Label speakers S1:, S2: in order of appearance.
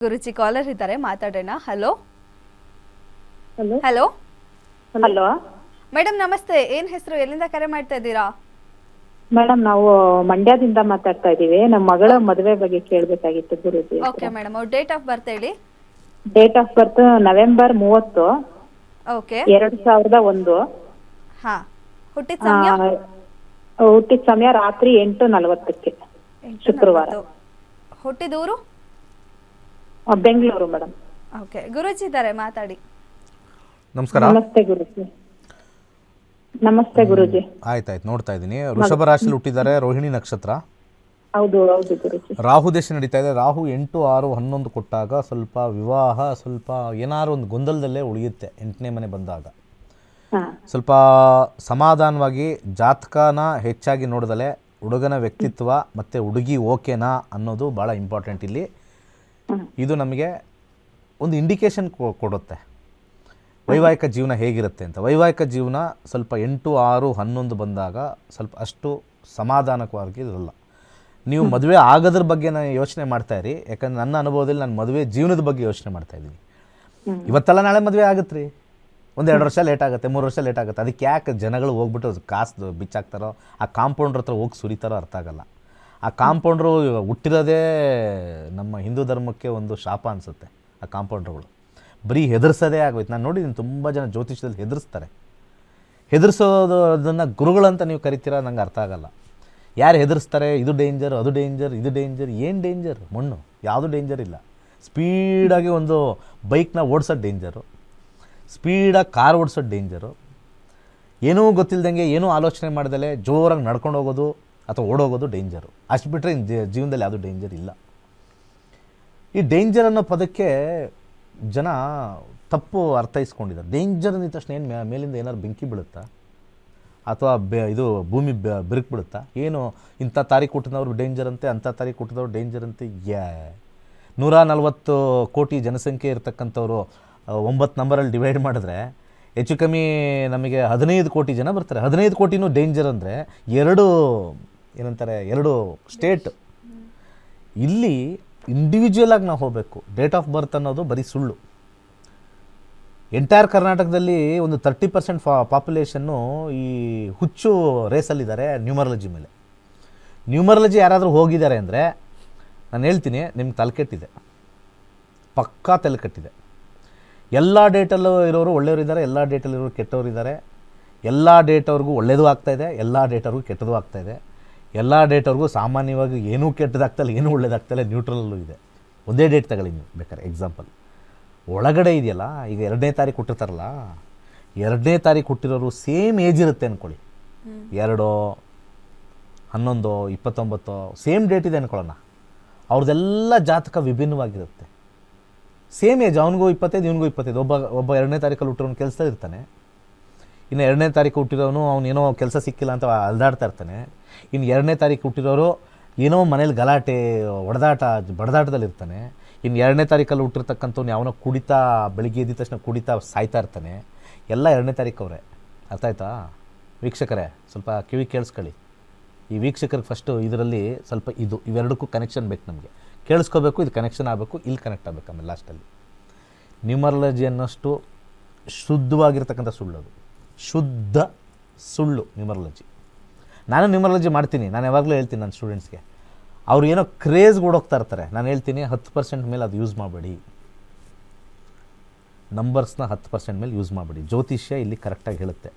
S1: ಗುರುಜಿ collar ಇದ್ದಾರೆ, ಮಾತಾಡೋಣ. Hello
S2: hello
S1: hello
S2: hello
S1: madam ನಮಸ್ತೆ. ಏನ್ ಹೆಸರು, ಎಲ್ಲಿಂದ ಕರೆ ಮಾಡ್ತಾ ಇದ್ದೀರಾ?
S2: ಮೇಡಮ್, ನಾವು ಮಂಡ್ಯದಿಂದ ಮಾತಾಡ್ತಾ ಇದೀವಿ. ನಮ್ಮ ಮಗಳ ಮದುವೆ ಬಗ್ಗೆ ಕೇಳಬೇಕಾಗಿತ್ತು ಗುರುಜಿ.
S1: ಓಕೆ ಮೇಡಮ್, ಅವ್ರ ಡೇಟ್ ಆಫ್ ಬರ್ತ್ ಹೇಳಿ.
S2: Date of birth November 30,
S1: okay
S2: 2001.
S1: ಹಾ, ಹುಟ್ಟಿದ ಸಮಯ
S2: ಹುಟ್ಟಿದ ಸಮಯ ರಾತ್ರಿ 8:40 ಶುಕ್ರವಾರ.
S1: ಹುಟ್ಟಿದ ಊರು
S2: ಬೆಂಗಳೂರು ಮೇಡಮ್.
S1: ಓಕೆ, ಗುರುಜಿ ಇದ್ದಾರೆ, ಮಾತಾಡಿ.
S3: ನಮಸ್ಕಾರ.
S2: ನಮಸ್ತೆ ಗುರುಜಿ. ನಮಸ್ತೆ ಗುರುಜಿ.
S3: ಆಯ್ತಾಯ್ತು, ನೋಡ್ತಾ ಇದ್ದೀನಿ. ವೃಷಭ ರಾಶಿಯಲ್ಲಿ ಹುಟ್ಟಿದ್ದಾರೆ, ರೋಹಿಣಿ ನಕ್ಷತ್ರ.
S2: ಹೌದು ಹೌದು ಗುರುಜಿ.
S3: ರಾಹು ದೇಶ ನಡೀತಾ ಇದೆ. ರಾಹು 8, 6, 11 ಕೊಟ್ಟಾಗ ಸ್ವಲ್ಪ ವಿವಾಹ ಸ್ವಲ್ಪ ಏನಾದ್ರು ಒಂದು ಗೊಂದಲದಲ್ಲೇ ಉಳಿಯುತ್ತೆ. 8ನೇ ಮನೆ ಬಂದಾಗ
S2: ಹಾ
S3: ಸ್ವಲ್ಪ ಸಮಾಧಾನವಾಗಿ ಜಾತಕನ ಹೆಚ್ಚಾಗಿ ನೋಡಿದಲೆ ಹುಡುಗನ ವ್ಯಕ್ತಿತ್ವ ಮತ್ತು ಹುಡುಗಿ ಓಕೆನಾ ಅನ್ನೋದು ಭಾಳ ಇಂಪಾರ್ಟೆಂಟ್ ಇಲ್ಲಿ. ಇದು ನಮಗೆ ಒಂದು ಇಂಡಿಕೇಶನ್ ಕೊಡುತ್ತೆ ವೈವಾಹಿಕ ಜೀವನ ಹೇಗಿರುತ್ತೆ ಅಂತ. ವೈವಾಹಿಕ ಜೀವನ ಸ್ವಲ್ಪ 8, 6, 11 ಬಂದಾಗ ಸ್ವಲ್ಪ ಅಷ್ಟು ಸಮಾಧಾನಕವಾಗಿ ಇರಲ್ಲ. ನೀವು ಮದುವೆ ಆಗೋದ್ರ ಬಗ್ಗೆ ನಾನು ಯೋಚನೆ ಮಾಡ್ತಾಯಿರಿ. ಯಾಕಂದ್ರೆ ನನ್ನ ಅನುಭವದಲ್ಲಿ ನಾನು ಮದುವೆ ಜೀವನದ ಬಗ್ಗೆ ಯೋಚನೆ ಮಾಡ್ತಾಯಿದ್ದೀನಿ. ಇವತ್ತೆಲ್ಲ ನಾಳೆ ಮದುವೆ ಆಗುತ್ತೆ ರೀ, 1-2 ವರ್ಷ ಲೇಟ್ ಆಗುತ್ತೆ, 3 ವರ್ಷ ಲೇಟ್ ಆಗುತ್ತೆ. ಅದಕ್ಕೆ ಯಾಕೆ ಜನಗಳು ಹೋಗ್ಬಿಟ್ಟು ಕಾಸು ಬಿಚ್ಚಾಕ್ತಾರೋ, ಆ ಕಾಂಪೌಂಡ್ರ್ ಹತ್ರ ಹೋಗಿ ಸುರಿತಾರೋ ಅರ್ಥ ಆಗಲ್ಲ. ಆ ಕಾಂಪೌಂಡ್ರು ಹುಟ್ಟಿರೋದೇ ನಮ್ಮ ಹಿಂದೂ ಧರ್ಮಕ್ಕೆ ಒಂದು ಶಾಪ ಅನಿಸುತ್ತೆ. ಆ ಕಾಂಪೌಂಡ್ರುಗಳು ಬರೀ ಹೆದರ್ಸೋದೇ ಆಗೋಯ್ತು. ನಾನು ನೋಡಿದ್ದೀನಿ ತುಂಬ ಜನ ಜ್ಯೋತಿಷದಲ್ಲಿ ಹೆದರ್ಸ್ತಾರೆ. ಹೆದರ್ಸೋದು ಅದನ್ನು ಗುರುಗಳಂತ ನೀವು ಕರಿತೀರಾ, ನಂಗೆ ಅರ್ಥ ಆಗಲ್ಲ. ಯಾರು ಹೆದರ್ಸ್ತಾರೆ, ಇದು ಡೇಂಜರ್, ಅದು ಡೇಂಜರ್, ಇದು ಡೇಂಜರ್. ಏನು ಡೇಂಜರ್? ಮಣ್ಣು, ಯಾವುದು ಡೇಂಜರ್ ಇಲ್ಲ. ಸ್ಪೀಡಾಗಿ ಒಂದು ಬೈಕ್ನ ಓಡಿಸೋದು ಡೇಂಜರು, ಸ್ಪೀಡಾಗಿ ಕಾರ್ ಓಡಿಸೋದು ಡೇಂಜರು. ಏನೂ ಗೊತ್ತಿಲ್ಲದಂಗೆ ಏನೂ ಆಲೋಚನೆ ಮಾಡ್ದಲೇ ಜೋರಾಗಿ ನಡ್ಕೊಂಡು ಹೋಗೋದು ಅಥವಾ ಓಡೋಗೋದು ಡೇಂಜರು. ಅಷ್ಟು ಬಿಟ್ಟರೆ ಜೀವನದಲ್ಲಿ ಯಾವುದೂ ಡೇಂಜರ್ ಇಲ್ಲ. ಈ ಡೇಂಜರ್ ಅನ್ನೋ ಪದಕ್ಕೆ ಜನ ತಪ್ಪು ಅರ್ಥೈಸ್ಕೊಂಡಿದ್ದಾರೆ. ಡೇಂಜರ್ ಅಂದಿದ ತಕ್ಷಣ ಏನು ಮೇಲಿಂದ ಏನಾದ್ರು ಬೆಂಕಿ ಬೀಳುತ್ತಾ ಅಥವಾ ಇದು ಭೂಮಿ ಬಿರುಕು ಬಿಡುತ್ತಾ? ಏನು ಇಂಥ ತಾರೀಕು ಹುಟ್ಟಿದವ್ರು ಡೇಂಜರ್ ಅಂತೆ, ಅಂಥ ತಾರೀಕು ಹುಟ್ಟಿದವ್ರು ಡೇಂಜರ್ ಅಂತೆ? 140 ಕೋಟಿ ಜನಸಂಖ್ಯೆ ಇರ್ತಕ್ಕಂಥವ್ರು 9 ನಂಬರಲ್ಲಿ ಡಿವೈಡ್ ಮಾಡಿದ್ರೆ ಹೆಚ್ಚು ಕಮ್ಮಿ ನಮಗೆ 15 ಕೋಟಿ ಜನ ಬರ್ತಾರೆ. 15 ಕೋಟಿನೂ ಡೇಂಜರ್ ಅಂದರೆ ಎರಡು ಸ್ಟೇಟ್. ಇಲ್ಲಿ ಇಂಡಿವಿಜುವಲಾಗಿ ನಾವು ಹೋಗಬೇಕು. ಡೇಟ್ ಆಫ್ ಬರ್ತ್ ಅನ್ನೋದು ಬರೀ ಸುಳ್ಳು. ಎಂಟೈರ್ ಕರ್ನಾಟಕದಲ್ಲಿ ಒಂದು 30% ಪಾಪ್ಯುಲೇಷನ್ನು ಈ ಹುಚ್ಚು ರೇಸಲ್ಲಿದ್ದಾರೆ ನ್ಯೂಮರಾಲಜಿ ಮೇಲೆ. ನ್ಯೂಮರಾಲಜಿ ಯಾರಾದರೂ ಹೋಗಿದ್ದಾರೆ ಅಂದರೆ ನಾನು ಹೇಳ್ತೀನಿ, ನಿಮ್ಗೆ ತಲೆಕೆಟ್ಟಿದೆ, ಪಕ್ಕಾ ತಲೆಕೆಟ್ಟಿದೆ. ಎಲ್ಲ ಡೇಟಲ್ಲೂ ಇರೋರು ಒಳ್ಳೆಯವರಿದ್ದಾರೆ, ಎಲ್ಲ ಡೇಟಲ್ಲಿರೋರು ಕೆಟ್ಟವರಿದ್ದಾರೆ. ಎಲ್ಲ ಡೇಟವ್ರಿಗೂ ಒಳ್ಳೆಯದು ಆಗ್ತಾಯಿದೆ, ಎಲ್ಲ ಡೇಟವ್ರಿಗೂ ಕೆಟ್ಟದ್ದು ಆಗ್ತಾಯಿದೆ. ಎಲ್ಲ ಡೇಟವ್ರಿಗೂ ಸಾಮಾನ್ಯವಾಗಿ ಏನೂ ಕೆಟ್ಟದಾಗ್ತಾಯಿಲ್ಲ, ಏನೂ ಒಳ್ಳೇದಾಗ್ತಾಯಿಲ್ಲ, ನ್ಯೂಟ್ರಲ್ಲೂ ಇದೆ. ಒಂದೇ ಡೇಟ್ ತಗೊಳ್ಳಿ ನೀವು ಬೇಕಾದ್ರೆ. ಎಕ್ಸಾಂಪಲ್ ಒಳಗಡೆ ಇದೆಯಲ್ಲ, ಈಗ 2ನೇ ತಾರೀಕು ಹುಟ್ಟಿರ್ತಾರಲ್ಲ, 2ನೇ ತಾರೀಕು ಹುಟ್ಟಿರೋರು ಸೇಮ್ ಏಜ್ ಇರುತ್ತೆ ಅಂದ್ಕೊಳ್ಳಿ. 2, 11, 29 ಸೇಮ್ ಡೇಟ್ ಇದೆ ಅಂದ್ಕೊಳ್ಳೋಣ. ಅವ್ರದ್ದೆಲ್ಲ ಜಾತಕ ವಿಭಿನ್ನವಾಗಿರುತ್ತೆ. ಸೇಮ್ ಏಜ್, ಅವನಿಗೂ 25, ಇವನಿಗೂ 25. ಒಬ್ಬ 2ನೇ ತಾರೀಕಲ್ಲಿ ಹುಟ್ಟಿರೋನು ಕೆಲಸದಲ್ಲಿ ಇರ್ತಾನೆ, ಇನ್ನು 2ನೇ ತಾರೀಕು ಹುಟ್ಟಿರೋನು ಅವನೇನೋ ಕೆಲಸ ಸಿಕ್ಕಿಲ್ಲ ಅಂತ ಅಲ್ದಾಡ್ತಾ ಇರ್ತಾನೆ. ಇನ್ನು 2ನೇ ತಾರೀಕು ಹುಟ್ಟಿರೋರು ಏನೋ ಮನೇಲಿ ಗಲಾಟೆ ಬಡದಾಟದಲ್ಲಿರ್ತಾನೆ. ಇನ್ನು 2ನೇ ತಾರೀಕಲ್ಲಿ ಹುಟ್ಟಿರ್ತಕ್ಕಂಥವ್ನು ಯಾವನೋ ಕುಡಿತಾ, ಬೆಳಿಗ್ಗೆ ಎದ್ದ ತಕ್ಷಣ ಕುಡಿತಾ ಸಾಯ್ತಾ ಇರ್ತಾನೆ. ಎಲ್ಲ 2ನೇ ತಾರೀಕು ಅವರೇ. ಅರ್ಥ ಆಯ್ತಾ ವೀಕ್ಷಕರೇ? ಸ್ವಲ್ಪ ಕಿವಿ ಕೇಳಿಸ್ಕೊಳ್ಳಿ. ಈ ವೀಕ್ಷಕರಿಗೆ ಫಸ್ಟು ಇದರಲ್ಲಿ ಸ್ವಲ್ಪ ಇವೆರಡಕ್ಕೂ ಕನೆಕ್ಷನ್ ಬೇಕು ನಮಗೆ. ಕೇಳಿಸ್ಕೋಬೇಕು, ಇದು ಕನೆಕ್ಷನ್ ಆಗಬೇಕು, ಇಲ್ಲಿ ಕನೆಕ್ಟ್ ಆಗಬೇಕು. ಆಮೇಲೆ ಲಾಸ್ಟಲ್ಲಿ ನ್ಯೂಮರಾಲಜಿ ಅನ್ನೋಷ್ಟು ಶುದ್ಧವಾಗಿರ್ತಕ್ಕಂಥ ಸುಳ್ಳು, ಅದು ಶುದ್ಧ ಸುಳ್ಳು ನ್ಯೂಮರಾಲಜಿ. ನಾನು ನ್ಯೂಮರಾಲಜಿ ಮಾಡ್ತೀನಿ, ನಾನು ಯಾವಾಗಲೂ ಹೇಳ್ತೀನಿ ನನ್ನ ಸ್ಟೂಡೆಂಟ್ಸ್ಗೆ. ಅವ್ರು ಏನೋ ಕ್ರೇಜ್ಗೆ ಓಡೋಗ್ತಾ ಇರ್ತಾರೆ. ನಾನು ಹೇಳ್ತೀನಿ 10% ಮೇಲೆ ಅದು ಯೂಸ್ ಮಾಡಬೇಡಿ. ನಂಬರ್ಸ್ನ 10% ಮೇಲೆ ಯೂಸ್ ಮಾಡಬೇಡಿ. ಜ್ಯೋತಿಷ್ಯ ಇಲ್ಲಿ ಕರೆಕ್ಟಾಗಿ ಹೇಳುತ್ತೆ.